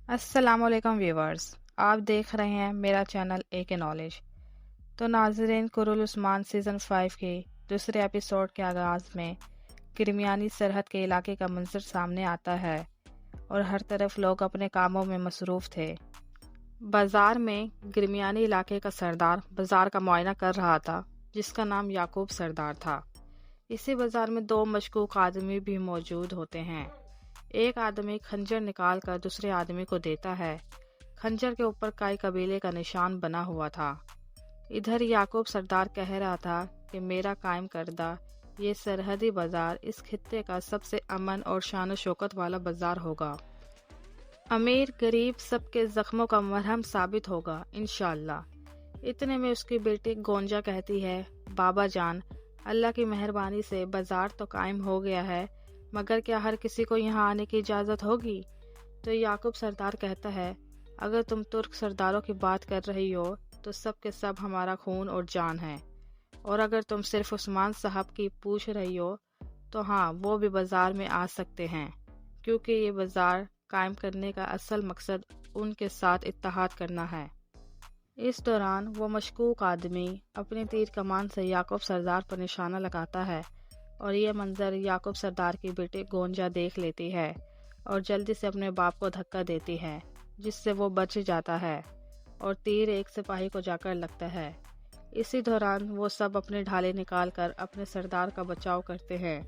अस्सलाम वालेकुम व्यूवर्स, आप देख रहे हैं मेरा चैनल AK नॉलेज। तो नाज़रीन, कुरुल उस्मान सीज़न 5 के दूसरे एपिसोड के आगाज़ में किरमियानी सरहद के इलाके का मंजर सामने आता है और हर तरफ लोग अपने कामों में मसरूफ़ थे। बाज़ार में किरमियानी इलाके का सरदार बाज़ार का मुआयना कर रहा था, जिसका नाम याकूब सरदार था। इसी बाज़ार में दो मशकूक आदमी भी मौजूद होते हैं। एक आदमी खंजर निकाल कर दूसरे आदमी को देता है। खंजर के ऊपर काई कबीले का निशान बना हुआ था। इधर याकूब सरदार कह रहा था कि मेरा कायम करदा ये सरहदी बाजार इस खित्ते का सबसे अमन और शान शौकत वाला बाजार होगा। अमीर गरीब सबके जख्मों का मरहम साबित होगा इंशाअल्लाह। इतने में उसकी बेटी गोंजा कहती है, बाबा जान, अल्लाह की मेहरबानी से बाजार तो कायम हो गया है, मगर क्या हर किसी को यहाँ आने की इजाज़त होगी? तो याकूब सरदार कहता है, अगर तुम तुर्क सरदारों की बात कर रही हो तो सब के सब हमारा खून और जान है, और अगर तुम सिर्फ उस्मान साहब की पूछ रही हो तो हाँ, वो भी बाज़ार में आ सकते हैं, क्योंकि ये बाज़ार कायम करने का असल मकसद उनके साथ इत्तेहाद करना है। इस दौरान वो मशकूक आदमी अपनी तीर कमान से याकूब सरदार पर निशाना लगाता है और ये मंजर याकूब सरदार की बेटी गोंजा देख लेती है और जल्दी से अपने बाप को धक्का देती है, जिससे वो बच जाता है और तीर एक सिपाही को जाकर लगता है। इसी दौरान वो सब अपने ढाले निकाल कर अपने सरदार का बचाव करते हैं,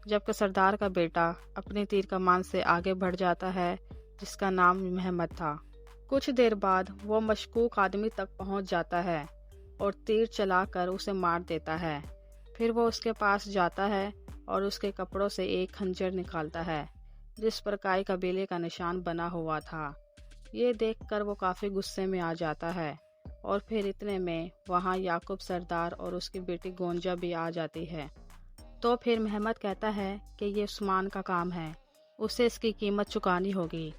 जबकि सरदार का बेटा अपनी तीर कमान से आगे बढ़ जाता है, जिसका नाम महमद था। कुछ देर बाद वो मशकूक आदमी तक पहुंच जाता है और तीर चलाकर उसे मार देता है। फिर वो उसके पास जाता है और उसके कपड़ों से एक खंजर निकालता है, जिस पर काई कबीले का निशान बना हुआ था। ये देखकर वो काफ़ी गुस्से में आ जाता है और फिर इतने में वहाँ याकूब सरदार और उसकी बेटी गोंजा भी आ जाती है। तो फिर महमद कहता है कि ये उस्मान का काम है, उसे इसकी कीमत चुकानी होगी।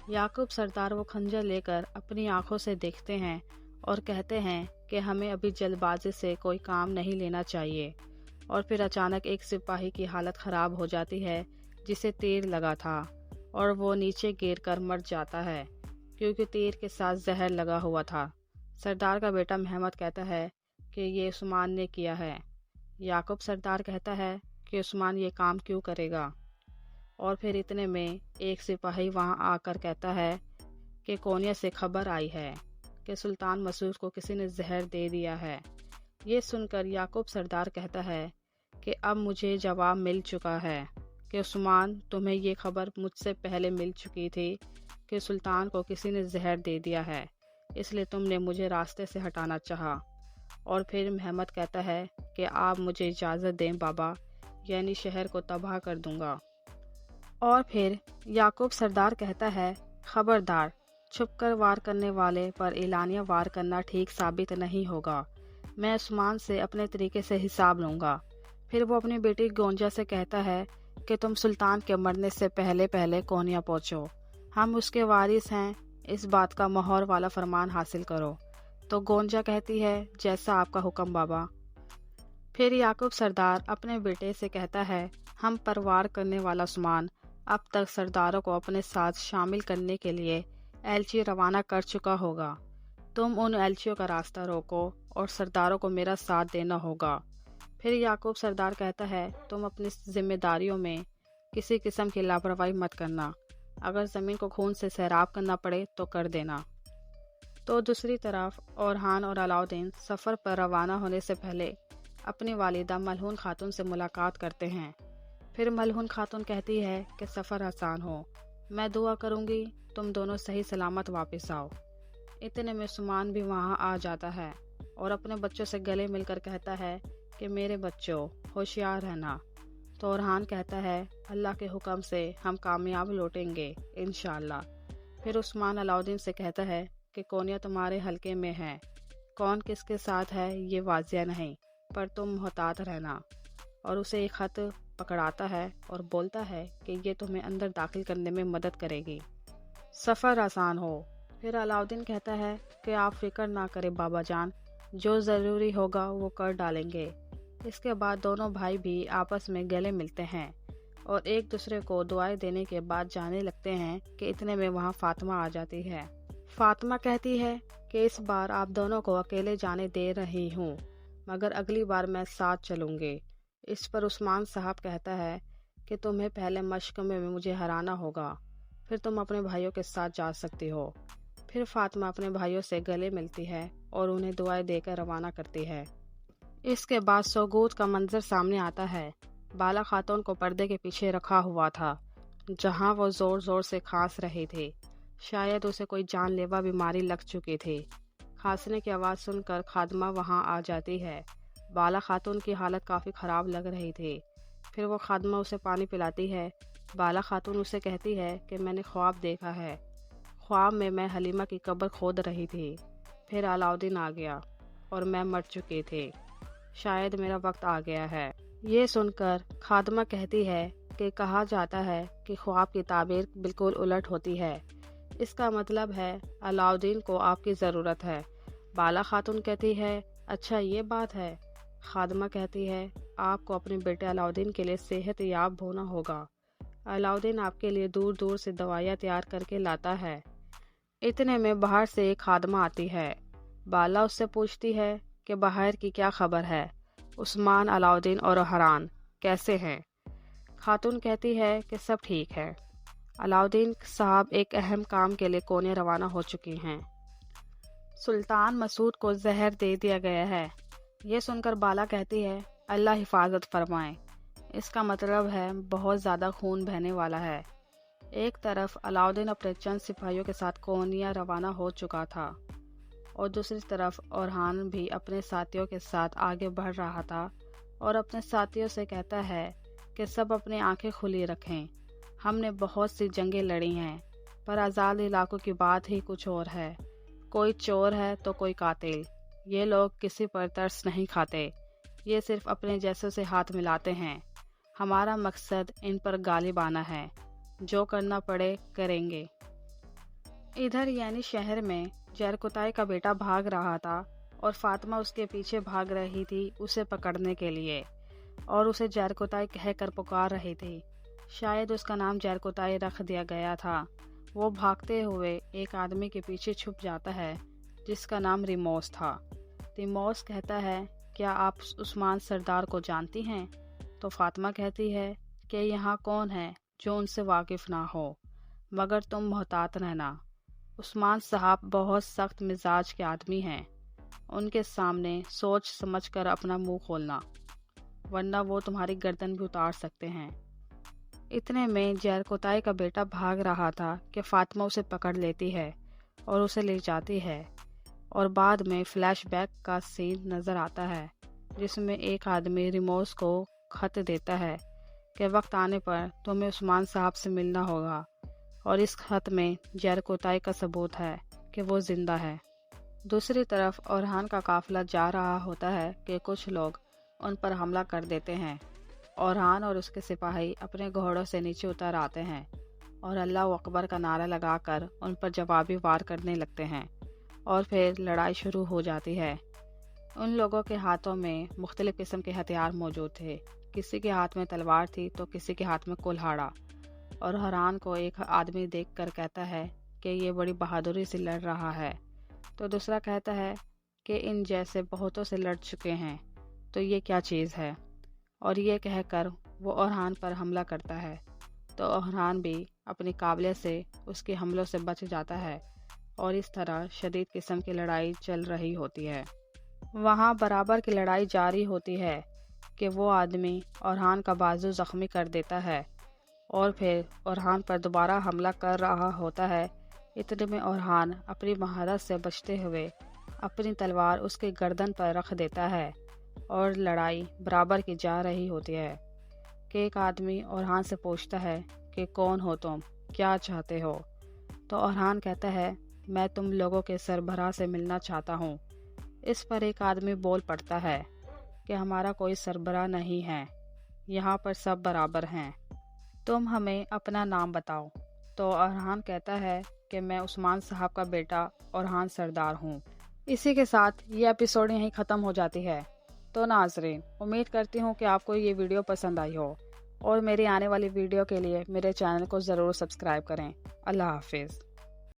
याकूब सरदार वो खंजर लेकर अपनी आंखों से देखते हैं और कहते हैं कि हमें अभी जल्दबाजी से कोई काम नहीं लेना चाहिए। और फिर अचानक एक सिपाही की हालत ख़राब हो जाती है, जिसे तीर लगा था, और वो नीचे गिरकर मर जाता है, क्योंकि तीर के साथ जहर लगा हुआ था। सरदार का बेटा महमद कहता है कि ये उस्मान ने किया है। याकूब सरदार कहता है कि उस्मान ये काम क्यों करेगा? और फिर इतने में एक सिपाही वहाँ आकर कहता है कि कोनिया से खबर आई है कि सुल्तान मसूद को किसी ने जहर दे दिया है। ये सुनकर याकूब सरदार कहता है कि अब मुझे जवाब मिल चुका है कि उस्मान, तुम्हें ये खबर मुझसे पहले मिल चुकी थी कि सुल्तान को किसी ने जहर दे दिया है, इसलिए तुमने मुझे रास्ते से हटाना चाहा। और फिर महमद कहता है कि आप मुझे इजाज़त दें बाबा, यानी शहर को तबाह कर दूंगा। और फिर याकूब सरदार कहता है, खबरदार, छुपकर वार करने वाले पर एलानिया वार करना ठीक साबित नहीं होगा। मैं उस्मान से अपने तरीके से हिसाब लूँगा। फिर वो अपनी बेटी गोंजा से कहता है कि तुम सुल्तान के मरने से पहले पहले कोनिया पहुँचो, हम उसके वारिस हैं, इस बात का मोहर वाला फरमान हासिल करो। तो गोंजा कहती है, जैसा आपका हुक्म बाबा। फिर याकूब सरदार अपने बेटे से कहता है, हम पर वार करने वाला उस्मान अब तक सरदारों को अपने साथ शामिल करने के लिए एलची रवाना कर चुका होगा। तुम उन एलचियों का रास्ता रोको और सरदारों को मेरा साथ देना होगा। फिर याकूब सरदार कहता है, तुम अपनी जिम्मेदारियों में किसी किस्म की लापरवाही मत करना, अगर ज़मीन को खून से सैराब करना पड़े तो कर देना। तो दूसरी तरफ ओरहान और अलाउद्दीन सफ़र पर रवाना होने से पहले अपनी वालिदा मलहून खातून से मुलाकात करते हैं। फिर मलहून खातून कहती है कि सफ़र आसान हो, मैं दुआ करूँगी तुम दोनों सही सलामत वापस आओ। इतने में उस्मान भी वहाँ आ जाता है और अपने बच्चों से गले मिलकर कहता है कि मेरे बच्चों, होशियार रहना। तो ओरहान कहता है, अल्लाह के हुक्म से हम कामयाब लौटेंगे इंशाअल्लाह। फिर उस्मान अलाउद्दीन से कहता है कि कोनिया तुम्हारे हल्के में है, कौन किसके साथ है ये वाजिया नहीं, पर तुम मुहतात रहना। और उसे एक खत पकड़ाता है और बोलता है कि ये तुम्हें अंदर दाखिल करने में मदद करेगी, सफ़र आसान हो। फिर अलाउद्दीन कहता है कि आप फिक्र ना करें बाबा जान, जो ज़रूरी होगा वो कर डालेंगे। इसके बाद दोनों भाई भी आपस में गले मिलते हैं اور ایک دوسرے کو دعائیں دینے کے بعد جانے لگتے ہیں کہ اتنے میں وہاں فاطمہ آ جاتی ہے۔ فاطمہ کہتی ہے کہ اس بار آپ دونوں کو اکیلے جانے دے رہی ہوں، مگر اگلی بار میں ساتھ چلوں گی۔ اس پر عثمان صاحب کہتا ہے کہ تمہیں پہلے مشق میں مجھے ہرانا ہوگا، پھر تم اپنے بھائیوں کے ساتھ جا سکتی ہو۔ پھر فاطمہ اپنے بھائیوں سے گلے ملتی ہے اور انہیں دعائیں دے کر روانہ کرتی ہے۔ اس کے بعد سوگوت کا منظر سامنے آتا ہے۔ بالا خاتون کو پردے کے پیچھے رکھا ہوا تھا، جہاں وہ زور زور سے کھانس رہی تھی۔ شاید اسے کوئی جان لیوا بیماری لگ چکی تھی۔ کھانسنے کی آواز سن کر خادمہ وہاں آ جاتی ہے۔ بالا خاتون کی حالت کافی خراب لگ رہی تھی۔ پھر وہ خادمہ اسے پانی پلاتی ہے۔ بالا خاتون اسے کہتی ہے کہ میں نے خواب دیکھا ہے۔ خواب میں حلیمہ کی قبر کھود رہی تھی۔ پھر علاؤدین آ گیا اور میں مر چکی تھی۔ شاید میرا وقت آ گیا ہے۔ یہ سن کر خادمہ کہتی ہے کہ کہا جاتا ہے کہ خواب کی تعبیر بالکل الٹ ہوتی ہے۔ اس کا مطلب ہے علاؤدین کو آپ کی ضرورت ہے۔ بالا خاتون کہتی ہے اچھا یہ بات ہے۔ خادمہ کہتی ہے آپ کو اپنے بیٹے علاؤدین کے لیے صحت یاب ہونا ہوگا۔ علاؤدین آپ کے لیے دور دور سے دوائیاں تیار کر کے لاتا ہے۔ اتنے میں باہر سے ایک خادمہ آتی ہے۔ بالا اس سے پوچھتی ہے کہ باہر کی کیا خبر ہے، عثمان، علاؤدین اور حران کیسے ہیں؟ خاتون کہتی ہے کہ سب ٹھیک ہے۔ علاؤدین صاحب ایک اہم کام کے لیے کونے روانہ ہو چکی ہیں۔ سلطان مسعود کو زہر دے دیا گیا ہے۔ یہ سن کر بالا کہتی ہے اللہ حفاظت فرمائے۔ اس کا مطلب ہے بہت زیادہ خون بہنے والا ہے۔ ایک طرف علاؤدین اپنے چند سپاہیوں کے ساتھ کونیا روانہ ہو چکا تھا اور دوسری طرف اورحان بھی اپنے ساتھیوں کے ساتھ آگے بڑھ رہا تھا اور اپنے ساتھیوں سے کہتا ہے کہ سب اپنی آنکھیں کھلی رکھیں۔ ہم نے بہت سی جنگیں لڑی ہیں، پر آزاد علاقوں کی بات ہی کچھ اور ہے۔ کوئی چور ہے تو کوئی قاتل۔ یہ لوگ کسی پر ترس نہیں کھاتے، یہ صرف اپنے جیسوں سے ہاتھ ملاتے ہیں۔ ہمارا مقصد ان پر غالب آنا ہے، جو کرنا پڑے کریں گے۔ ادھر یعنی شہر میں جرکتائی کا بیٹا بھاگ رہا تھا اور فاطمہ اس کے پیچھے بھاگ رہی تھی اسے پکڑنے کے لیے، اور اسے جرکتائی کہہ کر پکار رہی تھی۔ شاید اس کا نام جرکتائی رکھ دیا گیا تھا۔ وہ بھاگتے ہوئے ایک آدمی کے پیچھے چھپ جاتا ہے جس کا نام ریموس تھا۔ ریموس کہتا ہے کیا آپ عثمان سردار کو جانتی ہیں؟ تو فاطمہ کہتی ہے کہ یہاں کون ہے جو ان سے واقف نہ ہو، مگر تم محتاط رہنا۔ عثمان صاحب بہت سخت مزاج کے آدمی ہیں، ان کے سامنے سوچ سمجھ کر اپنا منہ کھولنا، ورنہ وہ تمہاری گردن بھی اتار سکتے ہیں۔ اتنے میں جرکتائی کا بیٹا بھاگ رہا تھا کہ فاطمہ اسے پکڑ لیتی ہے اور اسے لے جاتی ہے، اور بعد میں فلیش بیک کا سین نظر آتا ہے جس میں ایک آدمی ریموس کو خط دیتا ہے کہ وقت آنے پر تمہیں عثمان صاحب سے ملنا ہوگا، اور اس خط میں جرکتائی کا ثبوت ہے کہ وہ زندہ ہے۔ دوسری طرف اورحان کا قافلہ جا رہا ہوتا ہے کہ کچھ لوگ ان پر حملہ کر دیتے ہیں۔ اورحان اور اس کے سپاہی اپنے گھوڑوں سے نیچے اتر آتے ہیں اور اللہ اکبر کا نعرہ لگا کر ان پر جوابی وار کرنے لگتے ہیں، اور پھر لڑائی شروع ہو جاتی ہے۔ ان لوگوں کے ہاتھوں میں مختلف قسم کے ہتھیار موجود تھے، کسی کے ہاتھ میں تلوار تھی تو کسی کے ہاتھ میں کلہاڑا، اور اورحان کو ایک آدمی دیکھ کر کہتا ہے کہ یہ بڑی بہادری سے لڑ رہا ہے، تو دوسرا کہتا ہے کہ ان جیسے بہتوں سے لڑ چکے ہیں، تو یہ کیا چیز ہے، اور یہ کہہ کر وہ اورحان پر حملہ کرتا ہے، تو اورحان بھی اپنی قابلیت سے اس کے حملوں سے بچ جاتا ہے، اور اس طرح شدید قسم کی لڑائی چل رہی ہوتی ہے۔ وہاں برابر کی لڑائی جاری ہوتی ہے کہ وہ آدمی اورحان کا بازو زخمی کر دیتا ہے اور پھر اورحان پر دوبارہ حملہ کر رہا ہوتا ہے۔ اتنے میں اورحان اپنی مہارت سے بچتے ہوئے اپنی تلوار اس کی گردن پر رکھ دیتا ہے، اور لڑائی برابر کی جا رہی ہوتی ہے کہ ایک آدمی اورحان سے پوچھتا ہے کہ کون ہو تم، کیا چاہتے ہو؟ تو اورحان کہتا ہے میں تم لوگوں کے سربراہ سے ملنا چاہتا ہوں۔ اس پر ایک آدمی بول پڑتا ہے کہ ہمارا کوئی سربراہ نہیں ہے، یہاں پر سب برابر ہیں، تم ہمیں اپنا نام بتاؤ۔ تو اورحان کہتا ہے کہ میں عثمان صاحب کا بیٹا اورحان سردار ہوں۔ اسی کے ساتھ یہ ایپیسوڈ یہیں ختم ہو جاتی ہے۔ تو ناظرین، امید کرتی ہوں کہ آپ کو یہ ویڈیو پسند آئی ہو۔ اور میری آنے والی ویڈیو کے لیے میرے چینل کو ضرور سبسکرائب کریں۔ اللہ حافظ۔